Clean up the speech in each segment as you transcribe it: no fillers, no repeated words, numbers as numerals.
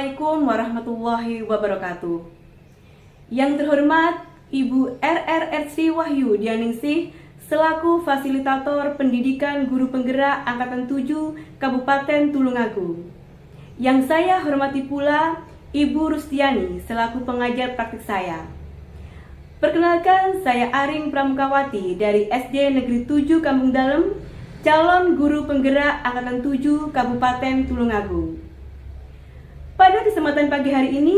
Assalamualaikum warahmatullahi wabarakatuh. Yang terhormat Ibu RR Sri Wahyu Dianingsih selaku Fasilitator Pendidikan Guru Penggerak Angkatan 7 Kabupaten Tulungagung. Yang saya hormati pula Ibu Rustiani selaku pengajar praktik saya. Perkenalkan, saya Aring Pramukawati dari SD Negeri 7 Kampung Dalem, calon guru penggerak Angkatan 7 Kabupaten Tulungagung. Pada kesempatan pagi hari ini,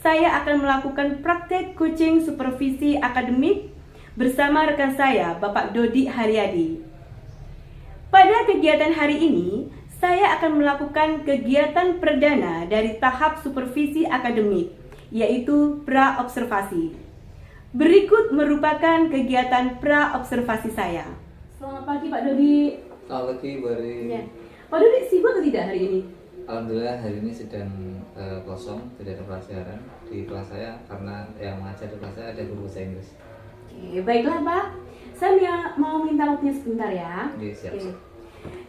saya akan melakukan praktek coaching supervisi akademik bersama rekan saya, Bapak Dodi Haryadi. Pada kegiatan hari ini, saya akan melakukan kegiatan perdana dari tahap supervisi akademik, yaitu pra-observasi. Berikut merupakan kegiatan pra-observasi saya. Selamat pagi, Pak Dodi. Selamat pagi, Bu Aring. Ya. Pak Dodi sibuk atau tidak hari ini? Alhamdulillah hari ini sedang kosong, tidak ada pelajaran di kelas saya karena yang mengajar di kelas saya ada guru bahasa Inggris. Oke, baiklah Pak. Saya mau minta waktunya sebentar ya. Oke, siap. Oke.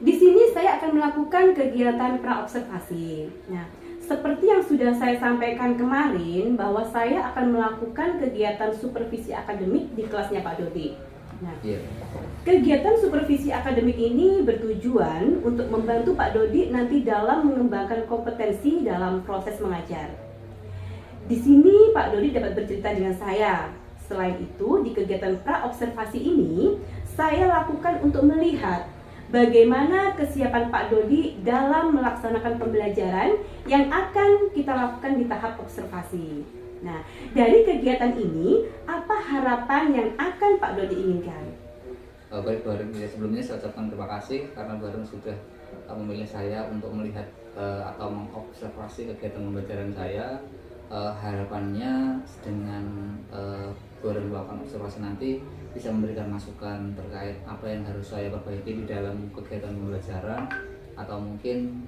Di sini saya akan melakukan kegiatan pra-observasi. Nah, seperti yang sudah saya sampaikan kemarin bahwa saya akan melakukan kegiatan supervisi akademik di kelasnya Pak Dodi. Nah, Iya. kegiatan supervisi akademik ini bertujuan untuk membantu Pak Dodi nanti dalam mengembangkan kompetensi dalam proses mengajar. Di sini Pak Dodi dapat bercerita dengan saya. Selain itu, di kegiatan pra-observasi ini, saya lakukan untuk melihat bagaimana kesiapan Pak Dodi dalam melaksanakan pembelajaran yang akan kita lakukan di tahap observasi. Nah, dari kegiatan ini, apa harapan yang akan Pak Dodi inginkan? Baik, Bu Aring. Ya, sebelumnya saya ucapkan terima kasih karena Bu Aring sudah memilih saya untuk melihat atau mengobservasi kegiatan pembelajaran saya. Harapannya dengan Bu Aring melakukan observasi nanti bisa memberikan masukan terkait apa yang harus saya perbaiki di dalam kegiatan pembelajaran, atau mungkin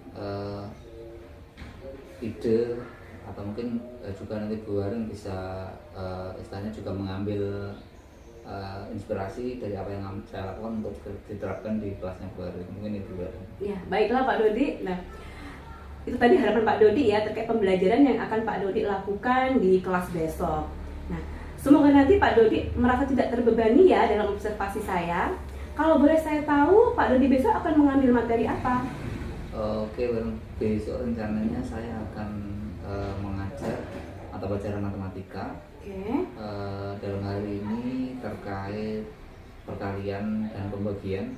ide, atau mungkin juga nanti Bu Aring bisa istilahnya juga mengambil inspirasi dari apa yang saya lakukan untuk diterapkan di kelasnya Bu Aring. Mungkin itu Bu Aring. Ya, baiklah Pak Dodi. Nah, itu tadi harapan Pak Dodi ya terkait pembelajaran yang akan Pak Dodi lakukan di kelas besok. Nah, semoga nanti Pak Dodi merasa tidak terbebani ya dalam observasi saya. Kalau boleh saya tahu, Pak Dodi besok akan mengambil materi apa? Oke, Bu Aring. Besok rencananya saya akan mengajar mata pelajaran matematika. Oke. Dalam hari ini terkait perkalian dan pembagian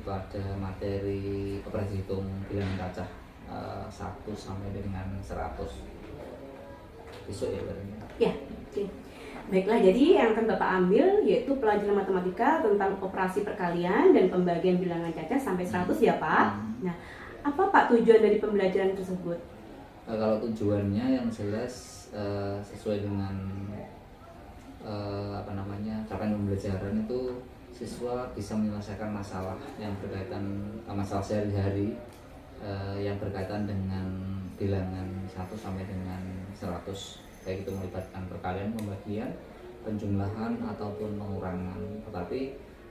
pada materi operasi hitung bilangan cacah 1 sampai dengan 100 besok ya Bu Aring. Ya, oke. Baiklah, jadi yang akan Bapak ambil yaitu pelajaran matematika tentang operasi perkalian dan pembagian bilangan cacah sampai 100 ya Pak. Nah, apa Pak tujuan dari pembelajaran tersebut? Kalau tujuannya yang jelas sesuai dengan capaian pembelajaran itu siswa bisa menyelesaikan masalah yang berkaitan masalah sehari-hari yang berkaitan dengan bilangan 1 sampai dengan 100, baik itu melibatkan perkalian, pembagian, penjumlahan ataupun pengurangan. Tetapi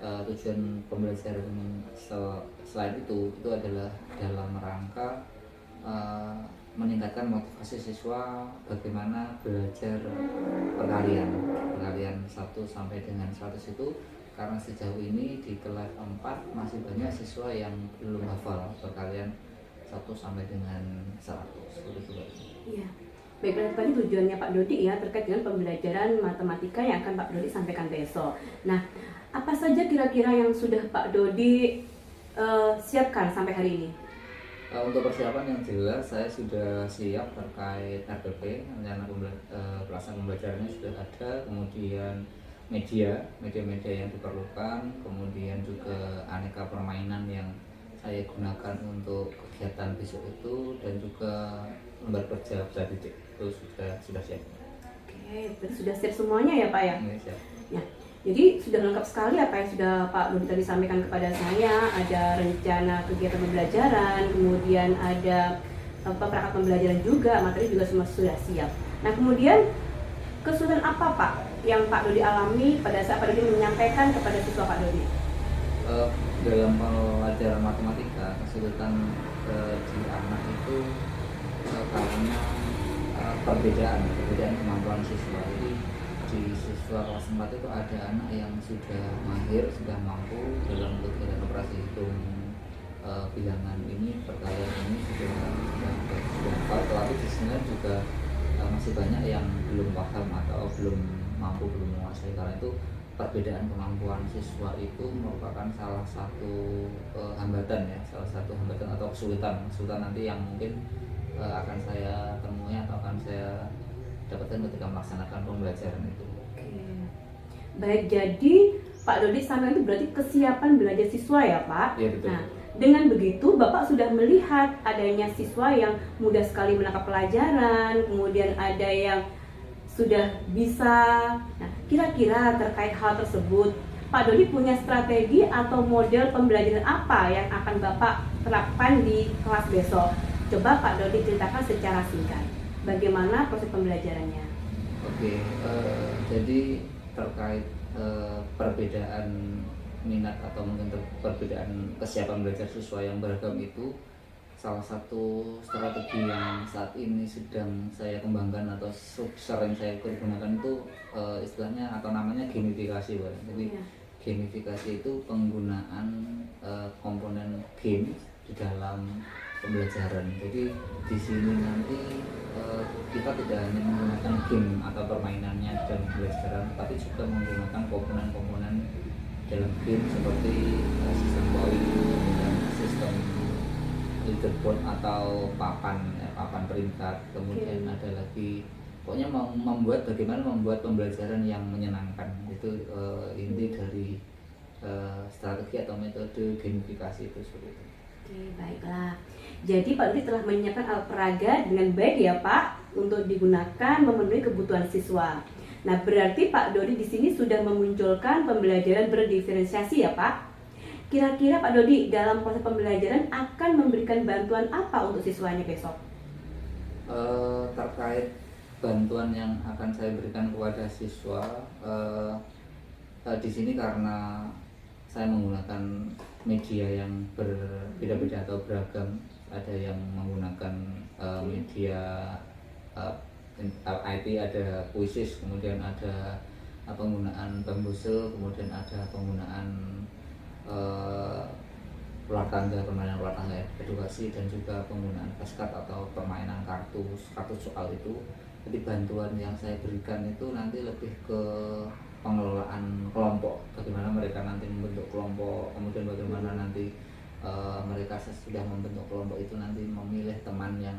tujuan pembelajaran selain itu adalah dalam rangka meningkatkan motivasi siswa bagaimana belajar perkalian 1 sampai dengan 100 itu, karena sejauh ini di kelas 4 masih banyak siswa yang belum hafal perkalian 1 sampai dengan 100. Iya. Baiklah, tadi tujuannya Pak Dodi ya terkait dengan pembelajaran matematika yang akan Pak Dodi sampaikan besok. Nah, apa saja kira-kira yang sudah Pak Dodi siapkan sampai hari ini? Untuk persiapan yang jelas saya sudah siap terkait RPP, rencana pelaksanaan pembelajarannya sudah ada, kemudian media yang diperlukan, kemudian juga aneka permainan yang saya gunakan untuk kegiatan besok itu, dan juga lembar kerja didik itu sudah siap. Oke, berarti sudah siap semuanya ya Pak ya? Ini siap. Ya, jadi sudah lengkap sekali apa yang sudah Pak Dodi tadi sampaikan kepada saya. Ada rencana kegiatan pembelajaran, kemudian ada perangkat pembelajaran juga, materi juga semua sudah siap. Nah, kemudian kesulitan apa Pak yang Pak Dodi alami pada saat Pak Dodi menyampaikan kepada siswa Pak Dodi? Dalam pelajaran matematika, kesulitan di anak itu karena perbedaan kemampuan siswa. Jadi di siswa kelas 4 itu ada anak yang sudah mahir, sudah mampu dalam kegiatan operasi hitung bilangan ini, perkalian ini sudah hafal, tetapi di sini juga masih banyak yang belum paham atau belum mampu, belum menguasai. Karena itu perbedaan kemampuan siswa itu merupakan salah satu hambatan atau kesulitan nanti yang mungkin akan saya temui atau akan saya dapatkan ketika melaksanakan pembelajaran itu. Oke. Baik, jadi Pak Dodi sampai itu berarti kesiapan belajar siswa ya Pak? Iya, betul. Nah, dengan begitu Bapak sudah melihat adanya siswa yang mudah sekali menangkap pelajaran, kemudian ada yang sudah bisa. Nah, kira-kira terkait hal tersebut, Pak Dodi punya strategi atau model pembelajaran apa yang akan Bapak terapkan di kelas besok? Coba Pak Dodi ceritakan secara singkat, bagaimana proses pembelajarannya? Oke, jadi terkait perbedaan minat atau mungkin perbedaan kesiapan belajar siswa yang beragam itu, salah satu strategi yang saat ini sedang saya kembangkan atau sering saya gunakan itu istilahnya atau namanya gamifikasi, Pak. Jadi gamifikasi itu penggunaan komponen game di dalam pembelajaran. Jadi di sini nanti kita tidak hanya menggunakan game atau permainannya dalam pembelajaran, tapi juga menggunakan komponen-komponen dalam game seperti sistem poin dan sistem leaderboard atau papan peringkat. Kemudian ada lagi, pokoknya bagaimana membuat pembelajaran yang menyenangkan. Itu inti dari strategi atau metode gamifikasi itu seperti itu. Oke, baiklah. Jadi Pak Dodi telah menyiapkan alat peraga dengan baik ya Pak untuk digunakan memenuhi kebutuhan siswa. Nah, berarti Pak Dodi di sini sudah memunculkan pembelajaran berdiferensiasi ya Pak. Kira-kira Pak Dodi dalam proses pembelajaran akan memberikan bantuan apa untuk siswanya besok? Terkait bantuan yang akan saya berikan kepada siswa, di sini karena saya menggunakan media yang berbeda-beda atau beragam. Ada yang menggunakan media IT, ada Quizzes, kemudian ada penggunaan Bamboozle, kemudian ada penggunaan permainan ular tangga edukasi, dan juga penggunaan flashcard atau permainan kartu soal itu. Jadi bantuan yang saya berikan itu nanti lebih ke pengelolaan kelompok, bagaimana mereka nanti membentuk kelompok, kemudian bagaimana nanti mereka sesudah membentuk kelompok itu nanti memilih teman yang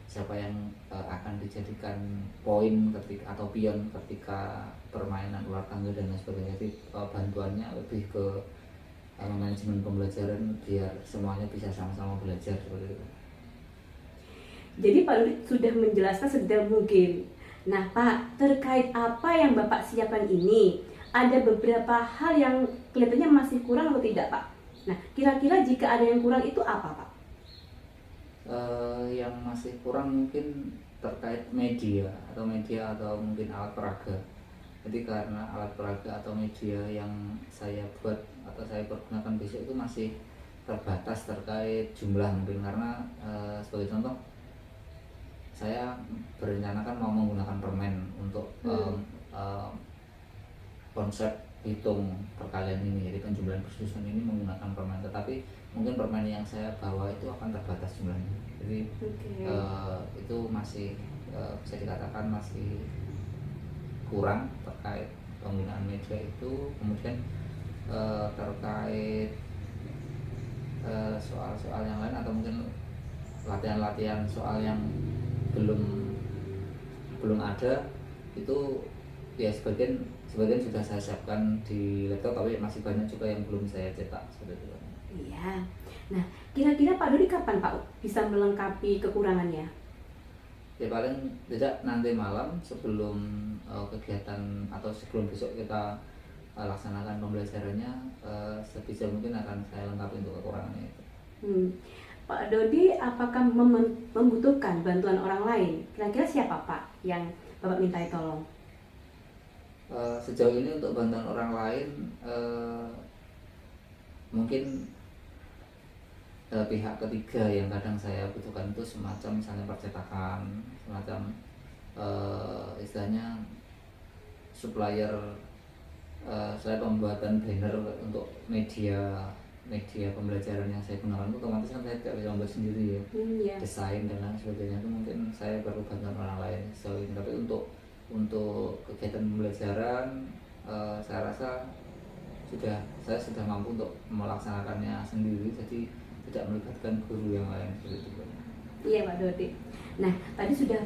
siapa yang akan dijadikan poin ketika atau pion ketika permainan ular tangga dan lain sebagainya. Jadi bantuannya lebih ke manajemen pembelajaran biar semuanya bisa sama-sama belajar seperti itu. Jadi Pak Dodi sudah menjelaskan sedetail mungkin. Nah Pak, terkait apa yang Bapak siapkan ini, ada beberapa hal yang kelihatannya masih kurang atau tidak Pak? Nah, kira-kira jika ada yang kurang itu apa Pak? Yang masih kurang mungkin terkait media atau mungkin alat peraga. Jadi karena alat peraga atau media yang saya buat atau saya pergunakan besok itu masih terbatas terkait jumlah, mungkin karena sebagai contoh saya berencanakan mau menggunakan permen untuk konsep hitung perkalian ini. Jadi penjumlahan persusunan ini menggunakan permen, tetapi mungkin permen yang saya bawa itu akan terbatas jumlahnya. Jadi itu masih bisa dikatakan masih kurang terkait penggunaan media itu. Kemudian terkait soal-soal yang lain atau mungkin latihan-latihan soal yang belum ada itu ya sebagian sudah saya siapkan di laptop, tapi masih banyak juga yang belum saya cetak seperti itu. Iya. Nah, kira-kira Pak Dodi kapan Pak bisa melengkapi kekurangannya? Ya paling tidak nanti malam sebelum kegiatan atau sebelum besok kita laksanakan pembelajarannya, sebisa mungkin akan saya lengkapi untuk kekurangannya itu. Pak Dodi apakah membutuhkan bantuan orang lain? Kira-kira siapa Pak yang Bapak mintai tolong? Sejauh ini untuk bantuan orang lain mungkin pihak ketiga yang kadang saya butuhkan itu semacam misalnya percetakan, semacam istilahnya supplier, saya pembuatan banner untuk media pembelajaran yang saya gunakan itu otomatis kan saya tidak bisa membuat sendiri ya, Iya. desain dan lain sebagainya itu mungkin saya perlu bantuan orang lain. So, tapi untuk kegiatan pembelajaran saya rasa saya sudah mampu untuk melaksanakannya sendiri, jadi tidak melibatkan guru yang lain seperti itu. Iya Pak Dodi. Nah, tadi sudah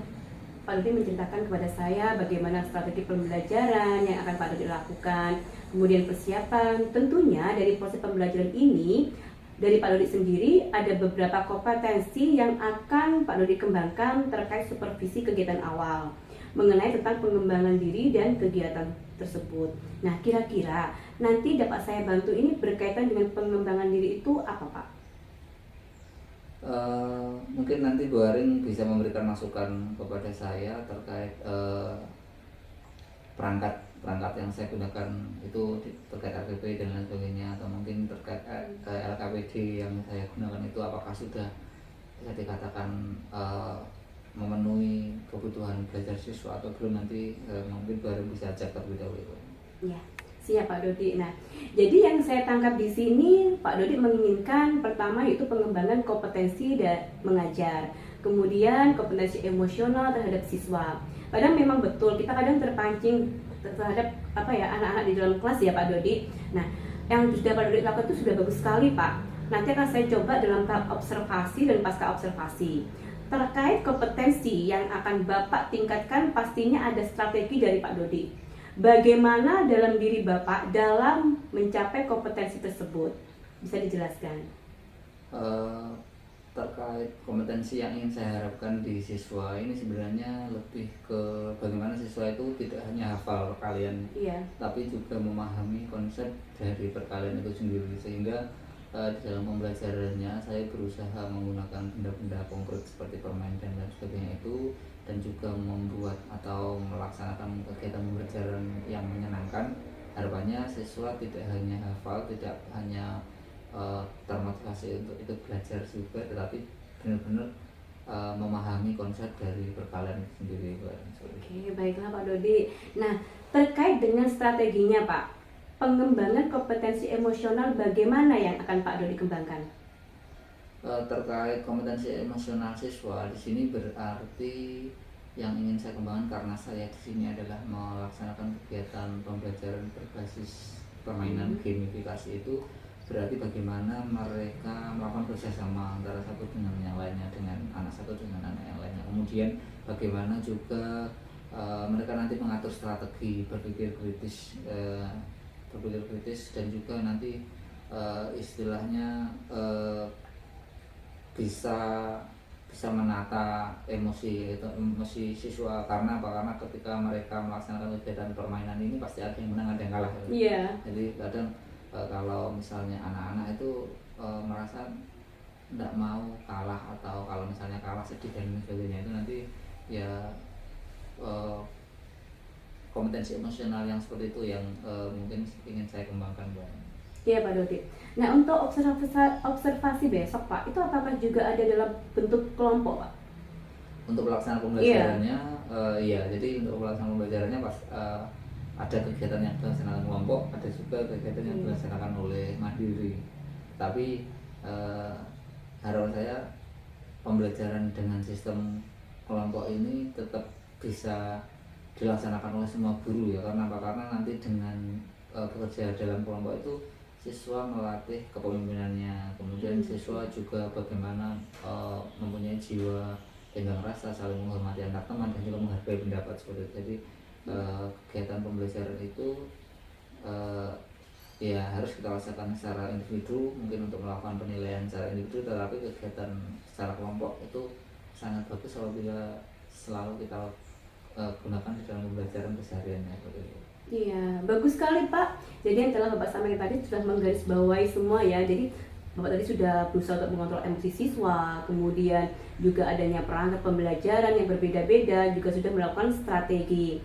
Pak Dodi menceritakan kepada saya bagaimana strategi pembelajaran yang akan Pak Dodi lakukan, kemudian persiapan. Tentunya dari proses pembelajaran ini, dari Pak Dodi sendiri ada beberapa kompetensi yang akan Pak Dodi kembangkan terkait supervisi kegiatan awal, mengenai tentang pengembangan diri dan kegiatan tersebut. Nah, kira-kira nanti dapat saya bantu ini berkaitan dengan pengembangan diri itu apa Pak? Mungkin nanti Bu Aring bisa memberikan masukan kepada saya terkait perangkat yang saya gunakan itu terkait RTP dan lain sebagainya, atau mungkin terkait LKPD yang saya gunakan itu apakah sudah bisa dikatakan memenuhi kebutuhan belajar siswa atau belum. Nanti mungkin baru bisa cek terlebih dahulu. Ya, siap Pak Dodi. Nah, jadi yang saya tangkap di sini Pak Dodi menginginkan pertama yaitu pengembangan kompetensi dan mengajar, kemudian kompetensi emosional terhadap siswa. Kadang memang betul kita kadang terpancing terhadap anak-anak di dalam kelas ya Pak Dodi. Nah, yang sudah Pak Dodi lakukan itu sudah bagus sekali Pak. Nanti akan saya coba dalam tahap observasi dan pasca observasi. Terkait kompetensi yang akan Bapak tingkatkan, pastinya ada strategi dari Pak Dodi. Bagaimana dalam diri Bapak dalam mencapai kompetensi tersebut? Bisa dijelaskan? Terkait kompetensi yang ingin saya harapkan di siswa ini sebenarnya lebih ke bagaimana siswa itu tidak hanya hafal perkalian, tapi juga memahami konsep dari perkalian itu sendiri, sehingga di dalam pembelajarannya saya berusaha menggunakan benda-benda konkret seperti permainan dan lain sebagainya itu, dan juga membuat atau melaksanakan kegiatan pembelajaran yang menyenangkan. Harapannya siswa tidak hanya hafal, tidak hanya termotivasi untuk itu belajar juga, tetapi benar-benar memahami konsep dari perkalian itu sendiri. Oke, baiklah Pak Dodi. Nah, terkait dengan strateginya Pak, pengembangan kompetensi emosional bagaimana yang akan Pak Dodi kembangkan? Terkait kompetensi emosional siswa di sini berarti yang ingin saya kembangkan, karena saya di sini adalah melaksanakan kegiatan pembelajaran berbasis permainan gamifikasi, itu berarti bagaimana mereka melakukan kerjasama antara satu dengan yang lainnya, dengan anak satu dengan anak yang lainnya. Kemudian bagaimana juga mereka nanti mengatur strategi berpikir kritis dan juga nanti istilahnya bisa menata emosi siswa. Karena ketika mereka melaksanakan kegiatan permainan ini pasti ada yang menang, ada yang kalah. Jadi kadang kalau misalnya anak-anak itu merasa tidak mau kalah, atau kalau misalnya kalah sedih dan sebagainya, itu nanti ya kompetensi emosional yang seperti itu yang mungkin ingin saya kembangkan, Bu. Iya Pak Dodi. Nah, untuk observasi besok Pak, itu apakah juga ada dalam bentuk kelompok Pak? Untuk pelaksanaan pembelajarannya, iya. Jadi untuk pelaksanaan pembelajarannya ada kegiatan yang dilaksanakan kelompok, ada juga kegiatan yang dilaksanakan oleh mandiri. Tapi harapan saya pembelajaran dengan sistem kelompok ini tetap bisa dilaksanakan oleh semua guru ya. Karena nanti dengan bekerja dalam kelompok itu siswa melatih kepemimpinannya, kemudian siswa juga bagaimana mempunyai jiwa tenggang rasa, saling menghormati antar teman, dan juga menghargai pendapat seperti itu. Jadi kegiatan pembelajaran itu ya harus kita rasakan secara individu, mungkin untuk melakukan penilaian secara individu, tetapi kegiatan secara kelompok itu sangat bagus apabila selalu kita gunakan di dalam pembelajaran kesehariannya. Iya, bagus sekali Pak. Jadi yang telah Bapak sampaikan tadi sudah menggarisbawahi semua ya. Jadi Bapak tadi sudah berusaha untuk mengontrol emosi siswa, kemudian juga adanya perangkat pembelajaran yang berbeda-beda, juga sudah melakukan strategi.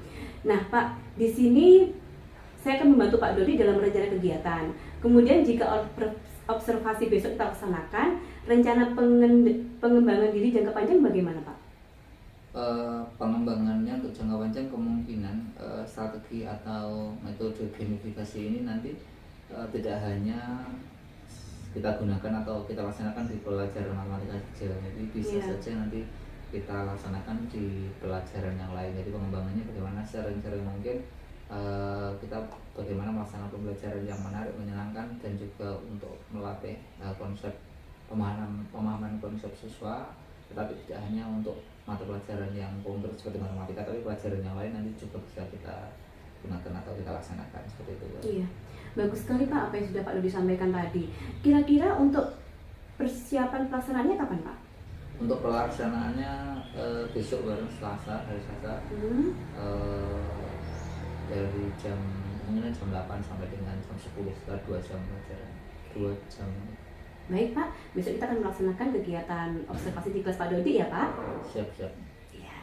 Nah Pak, di sini saya akan membantu Pak Dodi dalam rencana kegiatan. Kemudian jika observasi besok kita laksanakan, rencana pengembangan diri jangka panjang bagaimana Pak? Pengembangannya untuk jangka panjang kemungkinan strategi atau metode gamifikasi ini nanti tidak hanya kita gunakan atau kita laksanakan di pelajaran matematika saja, jadi bisa saja nanti kita laksanakan di pelajaran yang lain. Jadi pengembangannya bagaimana sering-sering mungkin kita bagaimana melaksanakan pembelajaran yang menarik, menyenangkan, dan juga untuk melatih konsep pemahaman konsep siswa, tetapi tidak hanya untuk mata pelajaran yang konkret seperti matematika, tapi pelajaran yang lain nanti juga bisa kita gunakan atau kita laksanakan seperti itu. Iya, bagus sekali Pak apa yang sudah Pak Dodi sampaikan tadi. Kira-kira untuk persiapan pelaksanaannya kapan Pak? Untuk pelaksanaannya besok bareng Selasa, hari Selasa, dari mungkin jam 8 sampai dengan jam 10, setelah 2 jam pelajaran, 2 jam. Baik Pak, besok kita akan melaksanakan kegiatan observasi di kelas Pak Dodi ya Pak? Siap. Ya.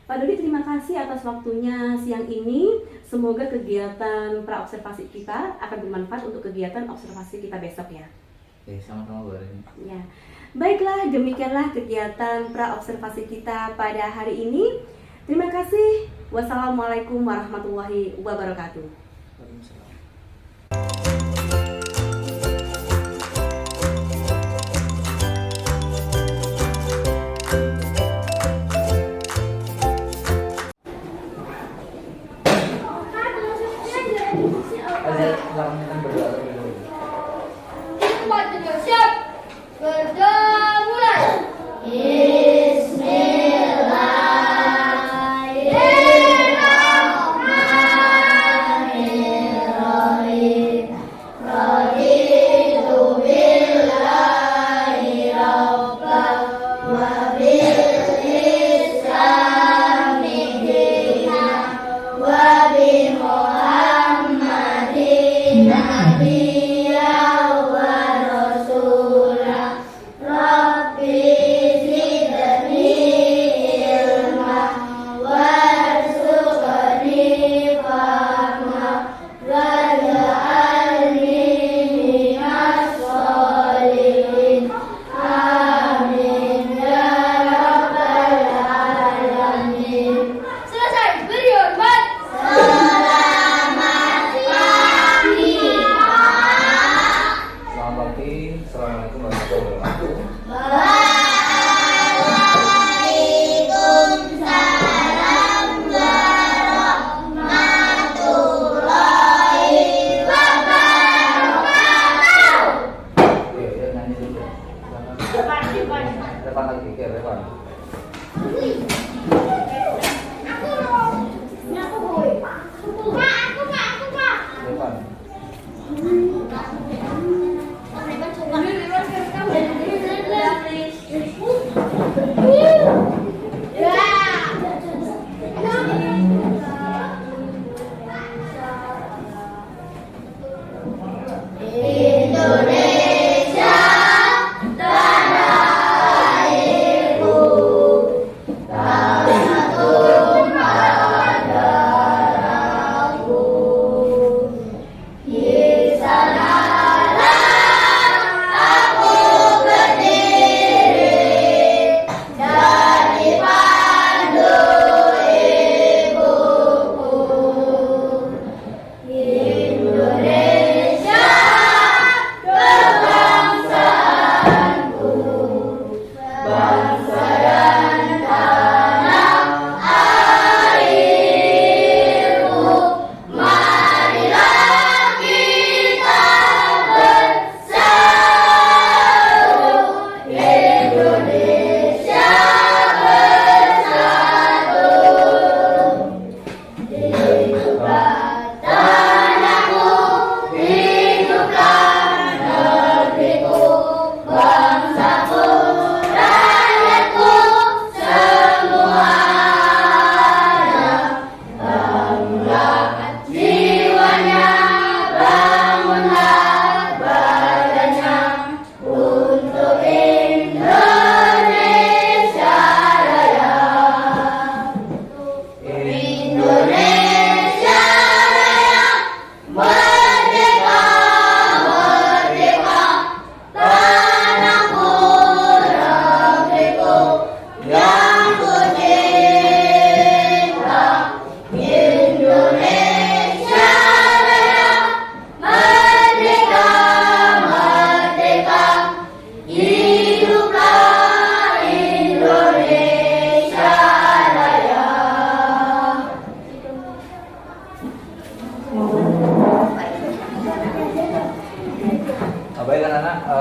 Pak Dodi, terima kasih atas waktunya siang ini. Semoga kegiatan pra-observasi kita akan bermanfaat untuk kegiatan observasi kita besok ya. Oke, sama-sama Bu Arini. Ya. Baiklah, demikianlah kegiatan pra-observasi kita pada hari ini. Terima kasih. Wassalamualaikum warahmatullahi wabarakatuh. Waalaikumsalam. Siap, berdoa mulai. Bismillahirrahmanirrahim. Raditu billahi rabban wa bil islami dinan wa bi Muhammadin nabiyyan wa rasulah. Rabbi zidni ilma warzuqni fahma waj'alni minas sholihin. Amin ya rabbal alamin. Selesai, beri hormat. Salam.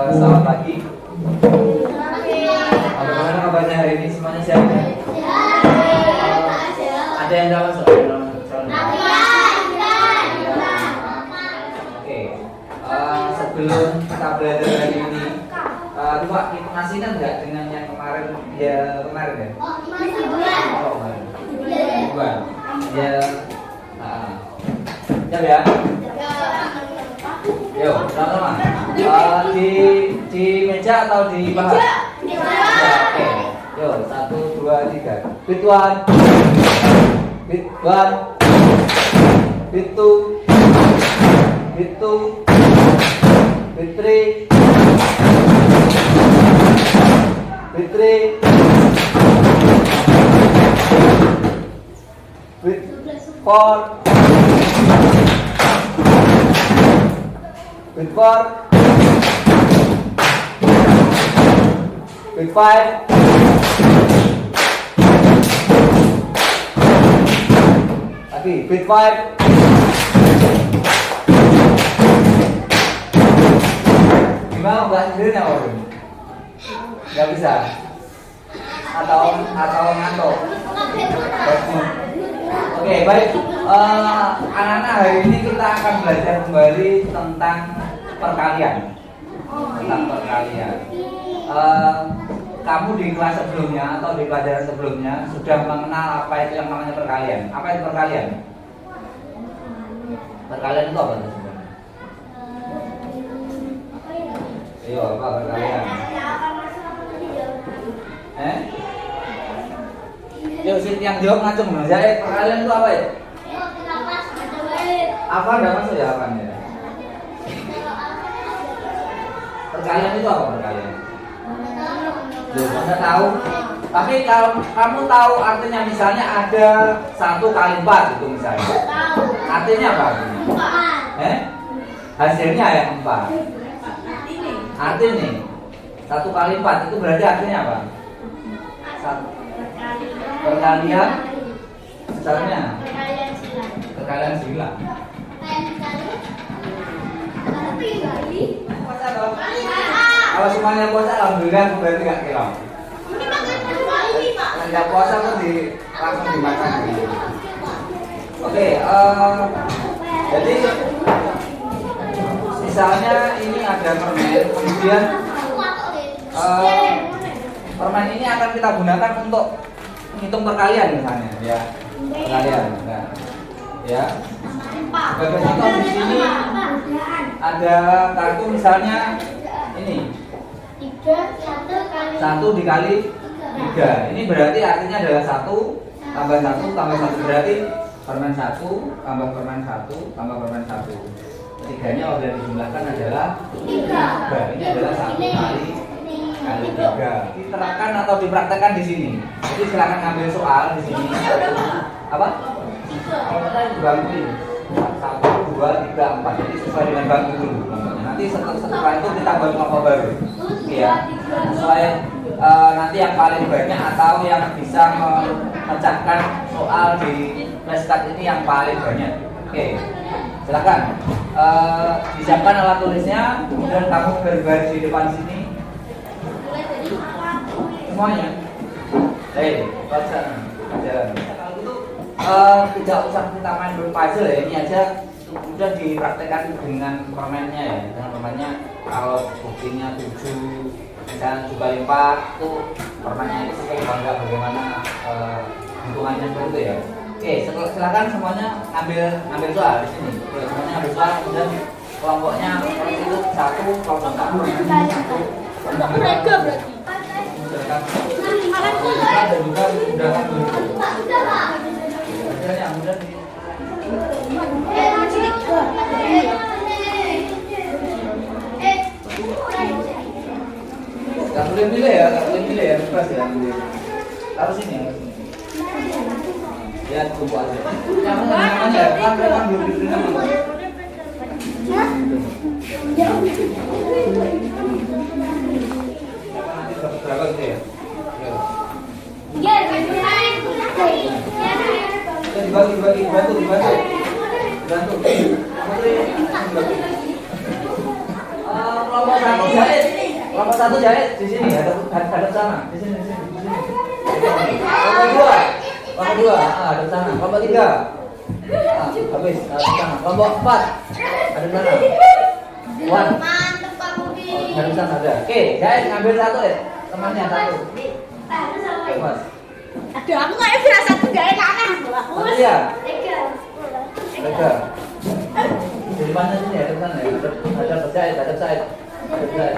Selamat pagi. Bagaimana kabarnya hari ini? Semuanya sehat ya? Ada yang dalam soal? Oke. Sebelum kita belajar hari ini, coba kita masih ingat nggak dengan yang kemarin ya? Oh, kemarin. Bukan. Ya. Siap ya? Yuk, sama-sama. Di meja atau di paha? Ya, oke. Yuk, 1, 2, 3. Beat 1. Beat 1. Beat 2. Beat 2. Beat 3. Beat 3. Beat 4. Beat 4. Beat 5. Lagi, beat 5. Gimana mbak sendiri nggak orang? Nggak bisa? Atau ngantuk? Oke, baik. Anak-anak, hari ini kita akan belajar kembali tentang perkalian. Kamu di kelas sebelumnya atau di pelajaran sebelumnya sudah mengenal apa itu yang namanya perkalian. Apa itu perkalian? Perkalian itu apa sebenarnya? Iya, apa perkalian? Yuk, yang jawab ngacung dong. Jadi perkalian itu apa ya? Apa ada masuk ya apanya? Perkalian itu apa perkalian? Anda tahu? Tapi kalau kamu tahu artinya misalnya ada 1 kali 4 itu misalnya. Artinya apa? Hasilnya yang 4. Artinya 1 kali 4 itu berarti artinya apa? Perkalian misalnya perkalian sila. Kalau semuanya puasa alhamdulillah berarti nggak kelam. Kalau nggak puasa pun langsung dimakan. Oke, jadi misalnya ini ada permen, kemudian permen ini akan kita gunakan untuk menghitung perkalian misalnya, ya perkalian. Nah, ya. Sebagai contoh di sini ada kartu misalnya ini 1 dikali 3. Ini berarti artinya adalah 1 tambah 1 tambah 1 berarti permen 1 tambah permen 1 tambah permen 1. Tiganya sudah dijumlahkan adalah 3. Ini adalah 1 kali 3. Diterapkan atau dipraktekkan di sini. Jadi silakan ngambil soal di sini. Apa? Kalau kita bangku ini 1, 2, 3, 4. Jadi sesuai dengan bangku dulu. Nanti setelah itu kita buat kelompok baru. Ya, sesuai nanti yang paling banyak atau yang bisa memecahkan soal di flashcard ini yang paling banyak. Oke, silakan disiapkan alat tulisnya, kemudian kamu berbaris di depan sini. Semuanya. Baca. Kalau gitu tidak usah kita main puzzle ya, ini aja kemudian dipraktekkan dengan permennya ya, dengan permennya. Kalau buktinya 7 misalnya 7 kali 4 itu permennya itu bangga bagaimana hitungannya seperti itu ya. Oke, silakan semuanya ambil soal di sini. Oke, semuanya ambil soal, kemudian kelompoknya itu 1, kelompok 1 mereka berarti dan juga mudahkan yang mudah di Gak boleh milih ya, bebas ya. Taruh sini ya. Ya, tunggu aja. Yang namanya ya, kan belum diberi nama. Nanti dapat berapa gitu ya? Dibagi, bantu. kelompok satu jahit. Kelompok satu jahit di sini, hadap sana. Di sini. Kelompok dua, hadap sana. Kelompok tiga, habis hadap sana. Kelompok empat, hadap sana. Mantep Pak Budi. Hadap sana ada. Oke, jahit ngambil satu ya. Temannya satu. Mas. Aduh, aku kayak bilang satu gak enak kan? Satu ya. Tiga. Tiga. Di mana sini ya? Hadap sana ya. Hadap jahit, hadap jahit. Hadap jahit.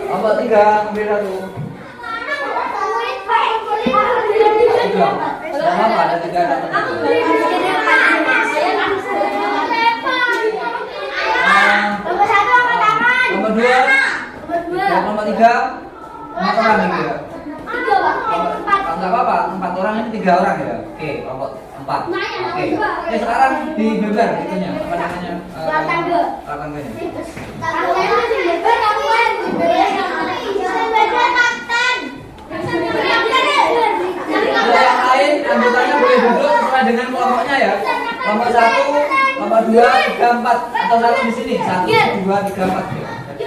Kelompok tiga, ambil satu. Tidak apa, ada tiga datang. Nomor satu angkat tangan. Nomor dua. Nomor tiga. 4 orang ini ya. Tiga Pak. Enggak apa-apa, 4 orang ini 3 orang ya. Oke, kelompok 4. Oke. Oke, sekarang di beber itunya. Apa namanya? Tangga. Tangganya. Yang lain anggotanya boleh duduk sesuai dengan kelompoknya ya. Kelompok 1, kelompok 2, 3, 4 atau satu di sini. 1, 2, 3, 4 ya. Oke,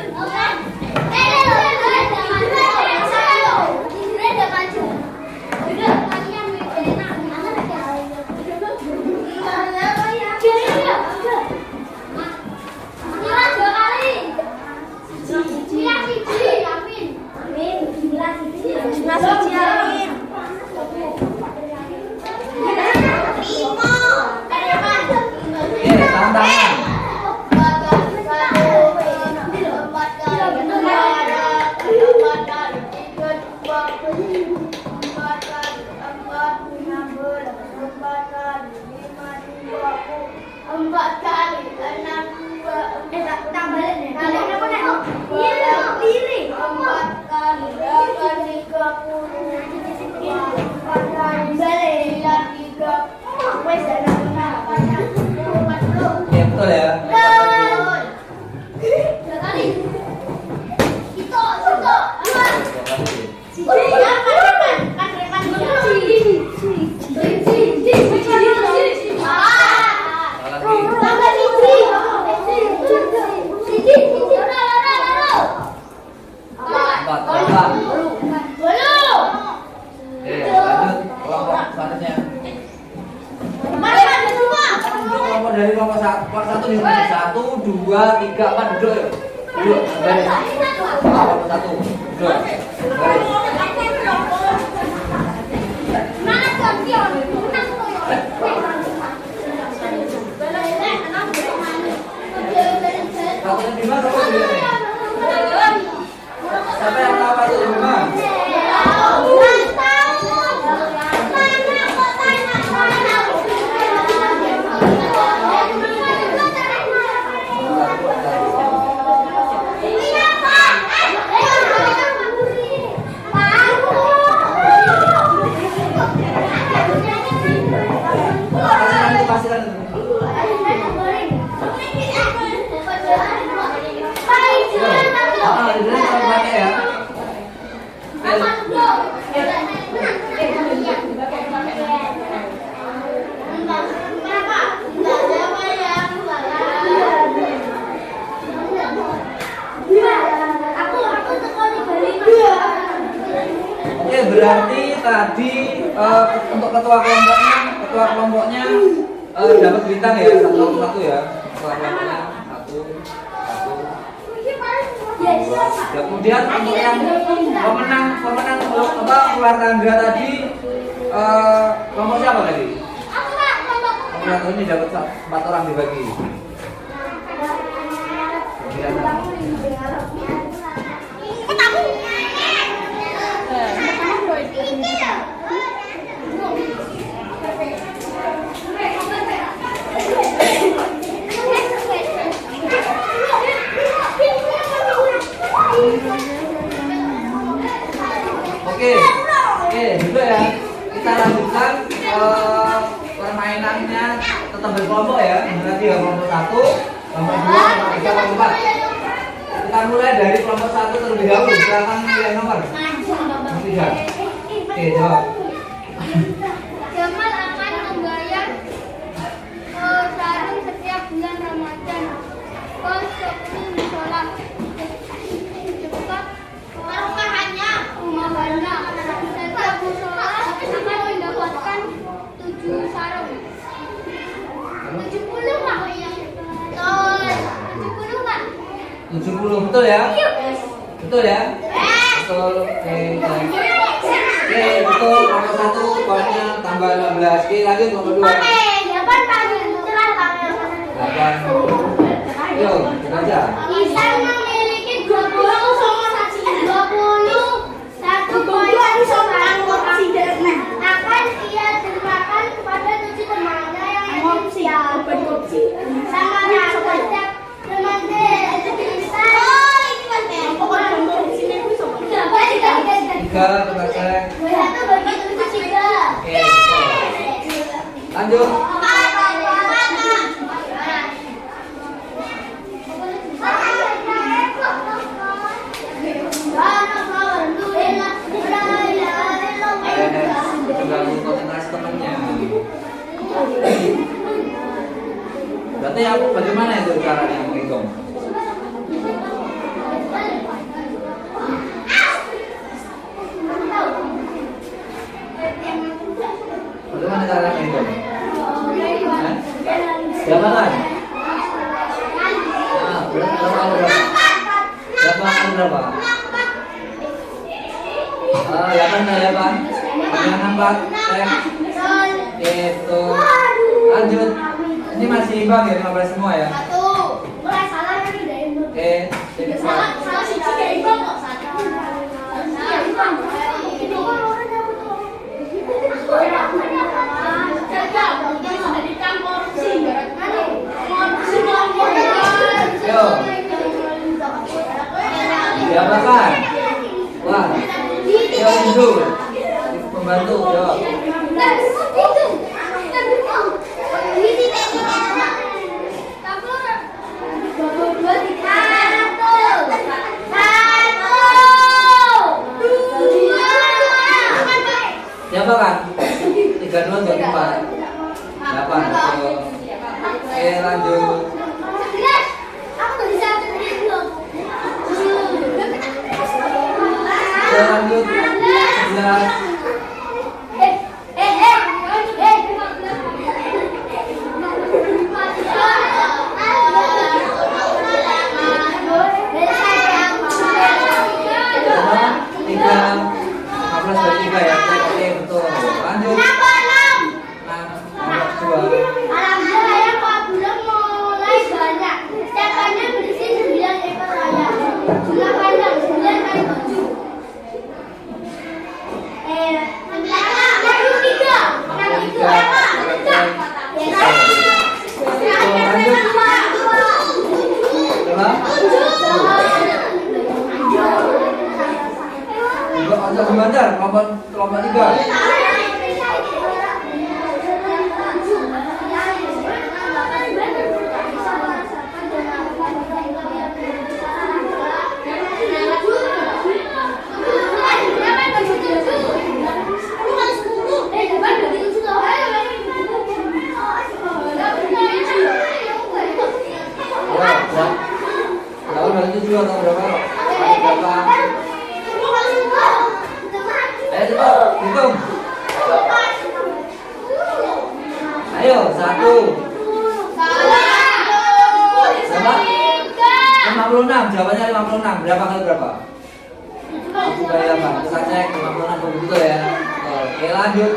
tangan. Empat kali 6 tambah diri 4 kali 8 30 4 kali balik 3 wes ada Ya betul ya. kali itu Empat, empat. Oke, lanjut kelompok selanjutnya. Duduk kelompok dari kelompok satu di sini. 1, 2, 3, 4 duduk yuk. Duduk, baris. Kelompok 1, duduk. Baris. Satunya di mana? Siapa yang tahu satunya di mana? Oke, berarti tadi untuk ketua kelompoknya dapat bintang ya, satu ya. Ketua kelompoknya satu. Kemudian untuk yang pemenang keluar tangga tadi kelompok siapa tadi? Kelompok satu ini dapat 4 orang dibagi. Oke, gitu ya. Kita lanjutkan permainannya tetap berkelompok ya. Nanti ya kelompok 1, kelompok 2, kelompok 3, kelompok 4. Kita mulai dari kelompok 1 terlebih dahulu. Silakan pilih nomor 3. Oke, jawab. Jamal akan membayar sarung setiap bulan Ramadan. Konsumsi musola Kamu? 70 Pak. Betul. 70 Pak. 70 betul ya? Betul ya? Betul. Oke, betul. Nomor 1 poinnya tambah 16. Oke, lanjut nomor 2. Oke, 8 Pak. Cerah Pak. 8. Yo, kita aja. Ihsan memiliki 20 satu poin akan ia termakan kepada 7 temannya yang siap. Sama setiap temannya itu bisa. Tiga, tempat saya. 1 bagi 7 3. Oke, lanjut. Mengganggu konsentrasi temannya. Berarti aku bagaimana itu caranya menghitung? Bagaimana cara menghitung? Berapa kan? Berapa? Ya kan, ya kan? Yang nampak, itu lanjut. Ini masih imbang ya, 15 semua ya. Oke, jadi yo, diapakan? Wah, yo itu pembantu, yo. Diapakan? 32 jadi 4. 8. Oke, lanjut. Lanjut 11. Kelompok 3. Itu juga atau berapa? Ayo cepat, hitung. Ayo, 1. Berapa? 56, jawabannya 56. Berapa kali berapa? 78. Kita cek 56 betul ya. Oke, lanjut.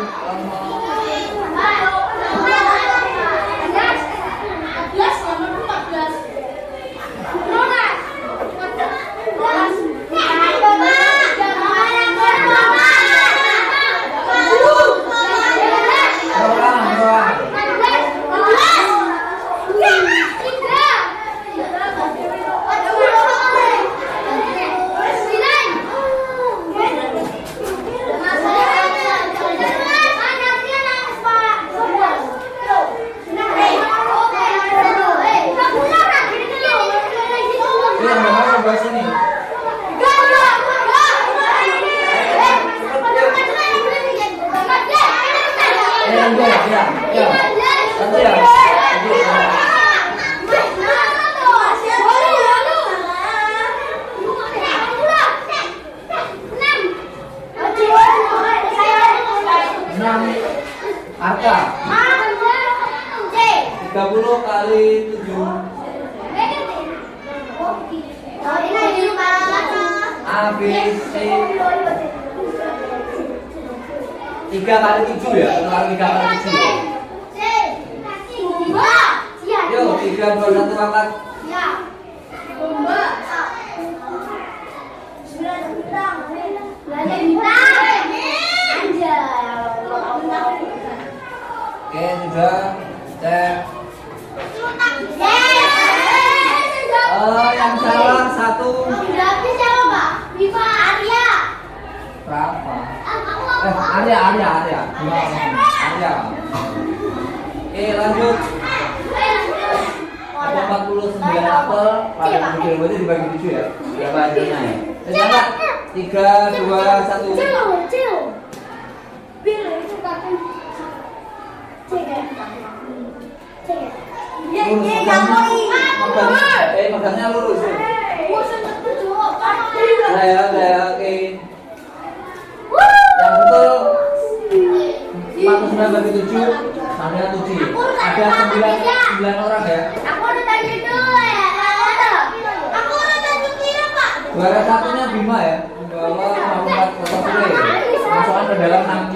30 kali 7. A, B, C 3 kali 7 ya? Atau 3 kali 7 ya? Yuk, 3, 2, 1 angkat. Oke, sudah. Cek. Yang salah 1. Berapa? Arya. Arya. Oke, lanjut. Ada 49 apel, pada kecil berarti dibagi 7 ya. Berapa hasilnya ya? Coba 3, 2, 1. Megangnya lurus. Nah ya, oke. Yang betul 49 bagi 7 sama dengan 7. Ada 9 orang ya. Juara satunya Bima ya, membawa 54 foto kue. Masukkan ke dalam 6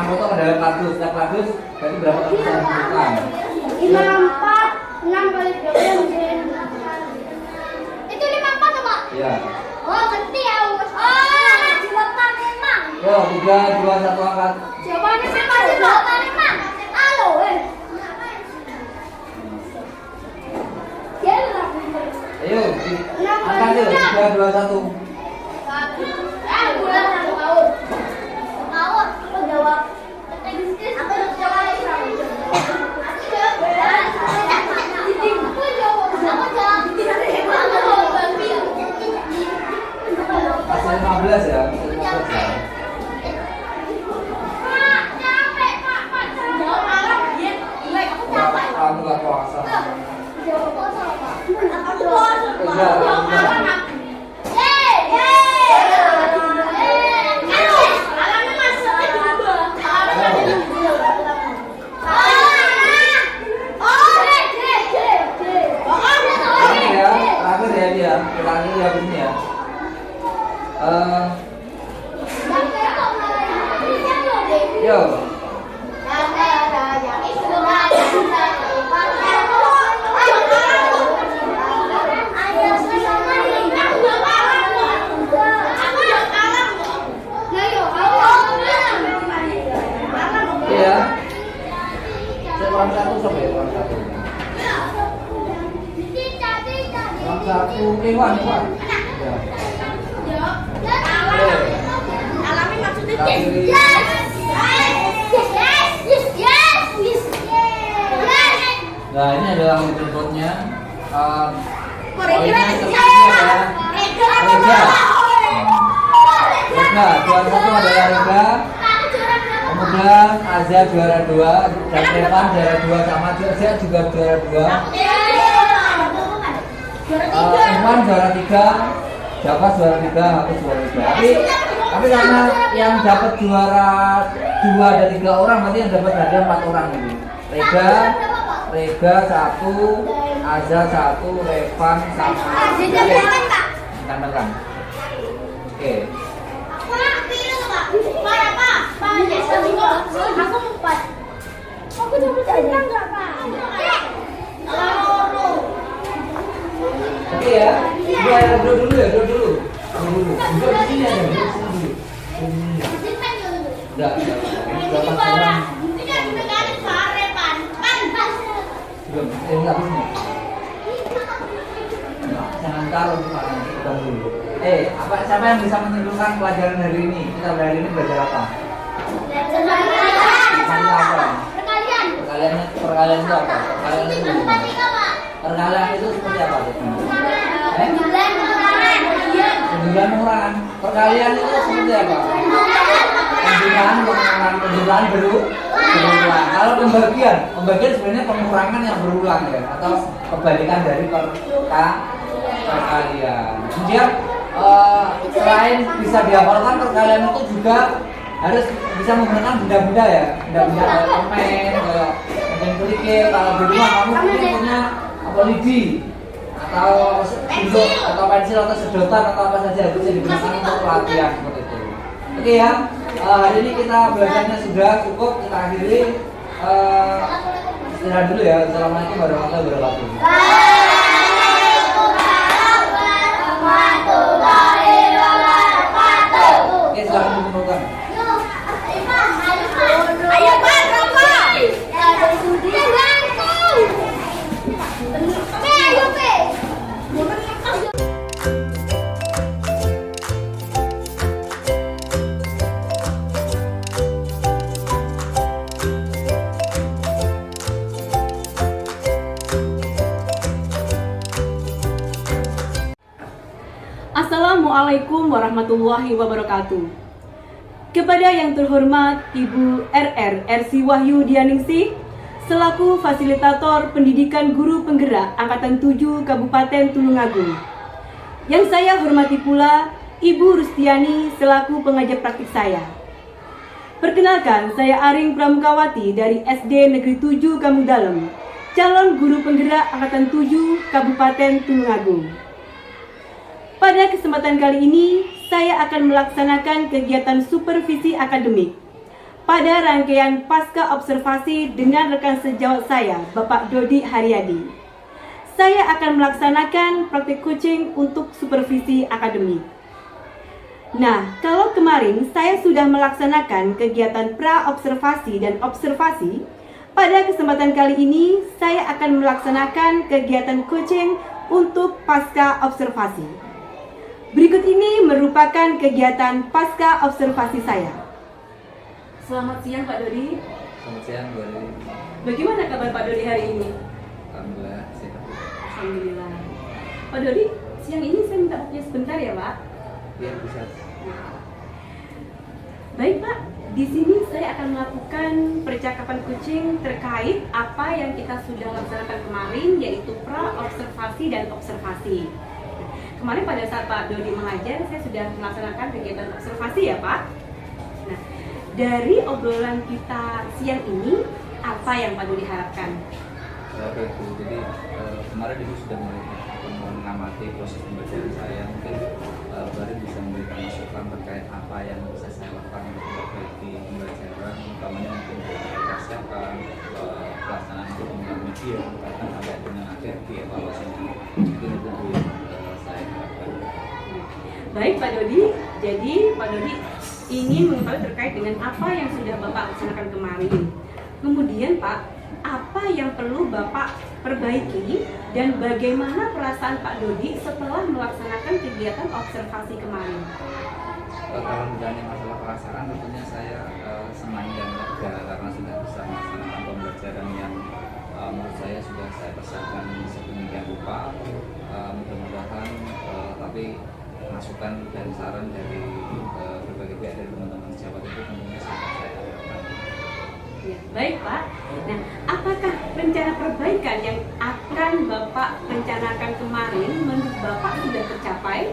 foto ke dalam kardus. Setiap kardus berarti berapa kardus yang dibutuhkan? 6 kali 12. Itu 54 coba. Iya. Oh, ngerti ya, Mas. Oh, jawaban memang. Yo, 3, 2, 1 angkat. Jawabannya siapa? Jawaban memang. Halo, Ayo, angkat yuk, 3, 2, 1. Aku jawab. Aku jawab. Hasil 15 ya, hasil 15 ya. Kamu gak puasa. Terakhir ya dia, terakhir ya ini ya. Yo. Iya. Saya orang 1 sampai orang 1. Orang 1 Iwan. Ya. Alami maksudnya Kali- Nah, ini adalah mobil botnya. Poinnya terkasih adalah Rega. Juara 1 adalah Rega. Kemudian Azza juara 2 dan Revan juara 2 sama Azza juga juara 2. Iman juara 3, Java juara 3, aku juara 3. Tapi karena yang dapat juara 2 dan 3 orang, berarti yang dapat hadiah 4 orang ini. Rega 1, Azza 1, Revan sama Tantangan. Oke. Aku coba cerita enggak, Pak? Oke ya. Duduk dulu. Duduk di sini aja, duduk sini dulu. Enggak. Berapa orang? Belum, enggak habis nih. Jangan taruh di mana, kita dulu. Siapa yang bisa menyimpulkan pelajaran hari ini? Kita hari ini belajar apa? Perkalian itu apa? Perkalian itu seperti apa? 9 orang. Perkalian itu seperti apa? Penjumlahan berulang. Kalau pembagian sebenarnya pengurangan yang berulang ya, atau kebalikan dari perkalian. Kemudian selain bisa dihafalkan, perkalian itu juga harus bisa menggunakan benda-benda ya, benda-benda kayak permen, kayak Oke, kalau di rumah kamu mungkin punya apa lidi atau bentuk atau pensil atau sedotan atau apa saja bisa digunakan untuk latihan seperti itu. Oke ya, hari ini kita belajarnya sudah cukup, kita akhiri. Istirahat dulu ya. Assalamualaikum warahmatullahi wabarakatuh. Oke, silakan dikumpulkan. Ayo Pak, Bapak. Ayo Pe. Assalamualaikum warahmatullahi wabarakatuh. Kepada yang terhormat Ibu RR Wahyu Dianingsih selaku Fasilitator Pendidikan Guru Penggerak Angkatan 7 Kabupaten Tulungagung. Yang saya hormati pula Ibu Rustiani selaku pengajar praktik saya. Perkenalkan, saya Aring Pramukawati dari SD Negeri 7 Kamudalem, calon guru penggerak Angkatan 7 Kabupaten Tulungagung. Pada kesempatan kali ini, saya akan melaksanakan kegiatan supervisi akademik pada rangkaian pasca observasi dengan rekan sejawat saya, Bapak Dodi Haryadi. Saya akan melaksanakan praktik coaching untuk supervisi akademik. Nah, kalau kemarin saya sudah melaksanakan kegiatan pra-observasi dan observasi, pada kesempatan kali ini saya akan melaksanakan kegiatan coaching untuk pasca observasi. Berikut ini merupakan kegiatan pasca observasi saya. Selamat siang Pak Dodi. Selamat siang, Bu Ari. Bagaimana kabar Pak Dodi hari ini? Alhamdulillah sehat. Alhamdulillah. Pak Dodi, siang ini saya minta waktunya sebentar ya Pak. Iya, bisa. Baik Pak, di sini saya akan melakukan percakapan coaching terkait apa yang kita sudah laksanakan kemarin, yaitu pra-observasi dan observasi. Kemarin pada saat Pak Dodi mengajar, saya sudah melaksanakan kegiatan observasi ya Pak. Nah, dari obrolan kita siang ini, apa yang Pak Dodi harapkan? Oke Bu, jadi kemarin Ibu sudah mengamati proses pembelajaran saya. Mungkin Baru bisa memberikan masukan terkait apa yang bisa saya lakukan untuk memperbaiki pembelajaran, utamanya mungkin persiapan pelaksanaan penggunaan media, bahkan sampai dengan akhir dievaluasi. Mungkin itu saya harapkan. Baik Pak Dodi, jadi Pak Dodi ingin mengetahui terkait dengan apa yang sudah Bapak laksanakan kemarin. Kemudian Pak, apa yang perlu Bapak perbaiki dan bagaimana perasaan Pak Dodi setelah melaksanakan kegiatan observasi kemarin? Kalau ditanya masalah perasaan, tentunya saya senang dan lega karena sudah bisa melaksanakan pembelajaran yang menurut saya sudah saya persiapkan sedemikian rupa. Mudah-mudahan tapi masukan dan saran dari berbagai pihak dari teman-teman sejawat itu tentunya sangat saya harapkan. Ya, baik Pak. Nah, apakah rencana perbaikan yang akan Bapak rencanakan kemarin menurut Bapak sudah tercapai?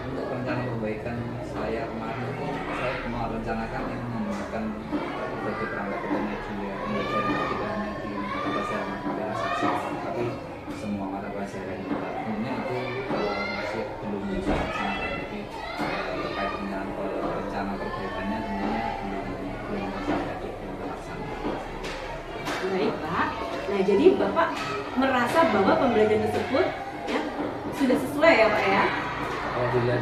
Untuk rencana perbaikan saya kemarin itu saya merencanakan ingin menggunakan berbagai perangkat media pembelajaran tidak hanya di mata pelajaran matematika saksi, tapi semua mata pelajaran. Tentunya itu masih belum bisa dilaksanakan. Jadi terkait dengan rencana perbaikannya tentunya belum bisa dilaksanakan. Baik Pak. Nah, jadi Bapak merasa bahwa pembelajaran tersebut ya sudah sesuai ya Pak ya? Apabila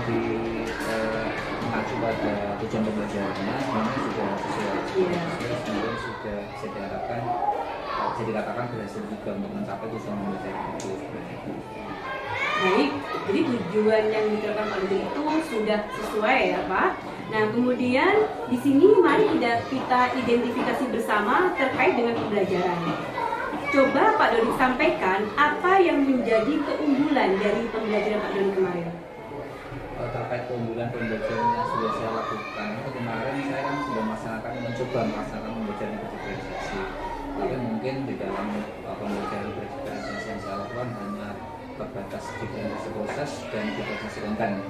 mengacu pada tujuan pembelajarannya, sebenarnya sudah sesuai. Iya. Kemudian sudah bisa diharapkan, bisa dikatakan berhasil juga untuk mencapai tujuan pembelajaran itu. Baik, jadi tujuan yang diterapkan Pak Dodi itu sudah sesuai ya Pak. Nah, kemudian di sini mari kita identifikasi bersama terkait dengan pembelajaran. Coba Pak Dodi sampaikan apa yang menjadi keunggulan dari pembelajaran Pak Dodi kemarin. Terkait keunggulan pembelajaran yang sudah saya lakukan itu kemarin saya kan sudah mencoba melaksanakan pembelajaran berdifferensiasi, tapi mungkin di dalam pembelajaran berdifferensiasi yang saya lakukan hanya terbatas diferensiasi proses dan diferensiasi konten.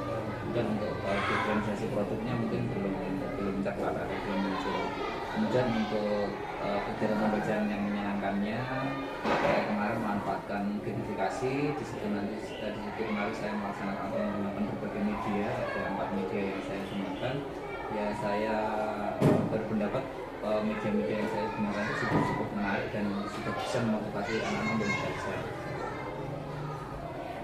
Dan untuk diferensiasi produknya mungkin belum terlalu belum muncul. Kemudian untuk kegiatan pembelajaran yang menjalankannya. Saya kemarin memanfaatkan gamifikasi, di situ kemarin saya melaksanakan atau menggunakan berbagai media, ada 4 media yang saya gunakan. Ya saya berpendapat media-media yang saya gunakan itu sudah cukup menarik dan sudah bisa memotivasi anak-anak untuk belajar.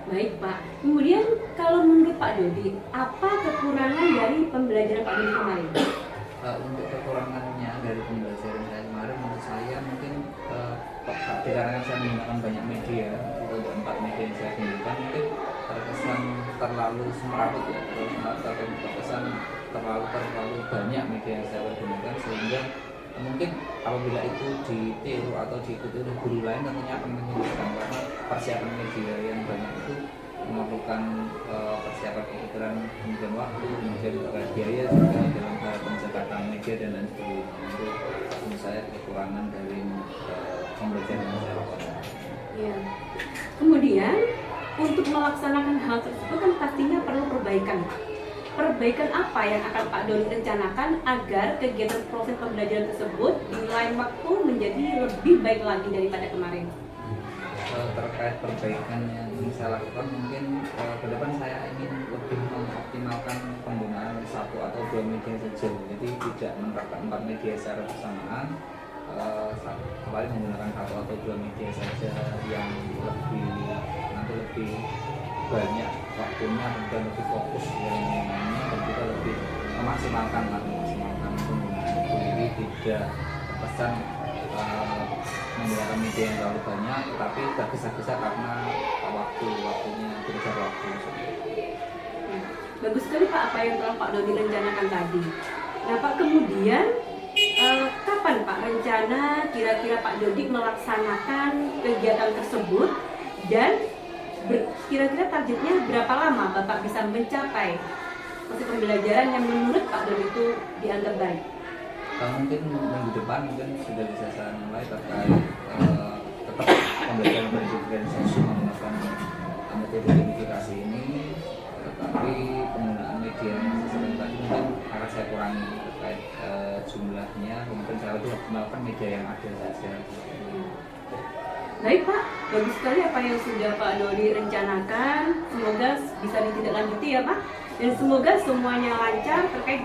Baik Pak, kemudian kalau menurut Pak Dodi, apa kekurangan dari pembelajaran Pak Dodi kemarin? Untuk kekurangannya dari pembelajaran saya kemarin, menurut saya mungkin dikarenakan saya menggunakan banyak media, untuk 4 media yang saya gunakan mungkin terkesan terlalu semerawut ya, terkesan terlalu banyak media yang saya gunakan, sehingga mungkin apabila itu ditiru atau diikuti oleh guru lain tentunya akan menyulitkan, karena persiapan media yang banyak itu memerlukan persiapan pikiran, kemudian waktu, kemudian biaya juga dalam hal pencatatan media dan lain sebagainya. Itu menurut saya kekurangan dari pembelajaran yang saya lakukan. Ya. Kemudian untuk melaksanakan hal tersebut kan pastinya perlu perbaikan Pak. Perbaikan apa yang akan Pak Dodi rencanakan agar kegiatan proses pembelajaran tersebut di lain waktu menjadi lebih baik lagi daripada kemarin? Terkait perbaikan yang ingin saya lakukan, mungkin ke depan saya ingin lebih mengoptimalkan penggunaan 1 atau 2 media saja, jadi tidak menerapkan 4 media secara bersamaan. Kembali menggunakan 1 atau 2 media saja yang lebih banyak waktunya, dan lebih fokus yang lainnya, dan juga lebih memaksimalkan penggunaan itu. Jadi tidak terkesan menggunakan media yang terlalu banyak, tetapi tergesa-gesa karena waktunya berjalan waktu. Bagus sekali Pak apa yang telah Pak Dodi rencanakan tadi. Nah Pak, kemudian kapan Pak rencana kira-kira Pak Dodi melaksanakan kegiatan tersebut, dan kira-kira targetnya berapa lama Bapak bisa mencapai proses pembelajaran yang menurut Pak Dodi itu dianggap baik? Mungkin minggu depan mungkin sudah bisa saya mulai terkait tetap pembelajaran pendidikan sosial menggunakan metode gamifikasi ini, tetapi penggunaan media yang sesuai tadi mungkin akan saya kurangi terkait jumlahnya, mungkin saya lebih optimalkan media yang ada saja. Baik Pak, bagus sekali apa yang sudah Pak Dodi rencanakan. Semoga bisa ditindaklanjuti ya Pak, dan semoga semuanya lancar terkait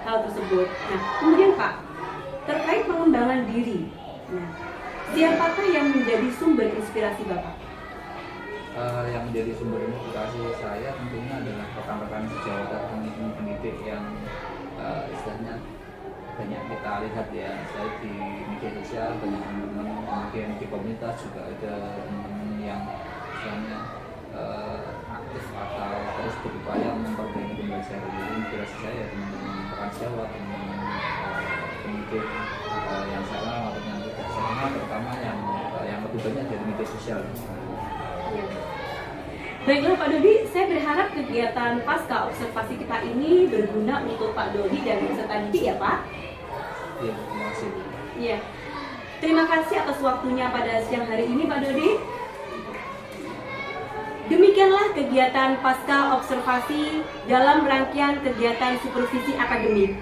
hal tersebut. Nah, kemudian Pak, terkait pengembangan diri. Nah, siapakah yang menjadi sumber inspirasi Bapak? Yang menjadi sumber inspirasi saya tentunya adalah rekan-rekan sejawat atau pendidik yang istilahnya banyak kita lihat ya. Saya di media sosial banyak teman-teman, kemudian di komunitas juga ada teman-teman yang istilahnya aktif atau terus berupaya memperbaiki pembelajaran. Jadi inspirasi saya teman-teman rekan sejawat, teman-teman pendidik yang saya kenal atau yang tidak saya kenal, terutama yang lebih banyak dari media sosial. Ya. Baiklah Pak Dodi, saya berharap kegiatan pasca observasi kita ini berguna untuk Pak Dodi dan peserta didik ya Pak. Iya, terima kasih. Iya. Terima kasih atas waktunya pada siang hari ini Pak Dodi. Demikianlah kegiatan pasca observasi dalam rangkaian kegiatan supervisi akademik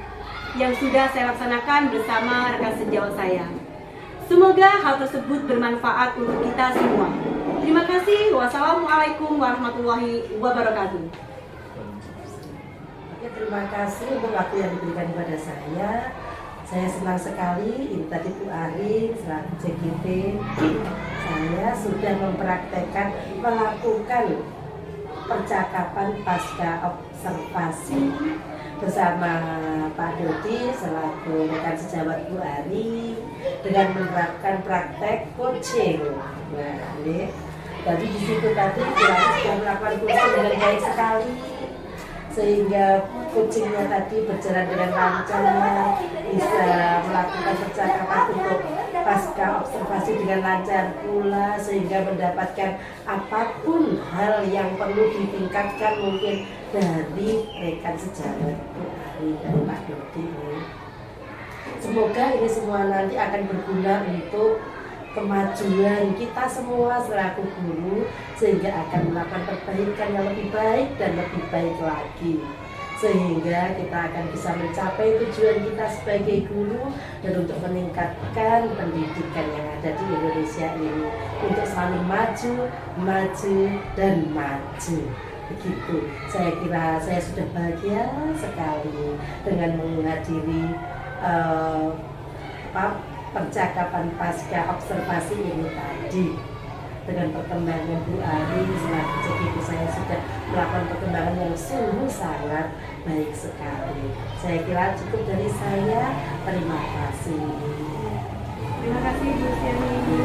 yang sudah saya laksanakan bersama rekan sejawat saya. Semoga hal tersebut bermanfaat untuk kita semua. Terima kasih. Wassalamualaikum warahmatullahi wabarakatuh. Oke, terima kasih untuk waktu yang diberikan kepada saya. Saya senang sekali, ini tadi Bu Arin selaku JGP, saya sudah mempraktekkan melakukan percakapan pasca observasi bersama Pak Dodi selaku rekan sejawat Bu Ari dengan menerapkan praktek coaching. Nah, ini tadi di situ tadi Bu Ari sudah melakukan coaching dengan baik sekali, sehingga coachingnya tadi berjalan dengan lancar, bisa melakukan percakapan untuk pasca observasi dengan lancar pula, sehingga mendapatkan apapun hal yang perlu ditingkatkan mungkin dari rekan sejawat Bu Ari dan Pak Dodi. Semoga ini semua nanti akan berguna untuk kemajuan kita semua selaku guru, sehingga akan melakukan perbaikan yang lebih baik dan lebih baik lagi. sehingga kita akan bisa mencapai tujuan kita sebagai guru dan untuk meningkatkan pendidikan yang ada di Indonesia ini untuk selalu maju, maju, dan maju. Begitu, saya kira saya sudah bahagia sekali dengan menghadiri percakapan pasca observasi ini tadi. Dengan perkembangan Bu Ari selaku CGP, saya sudah melakukan perkembangan yang sungguh sangat baik sekali. Saya kira cukup dari saya. Terima kasih. Terima kasih Bu Siani.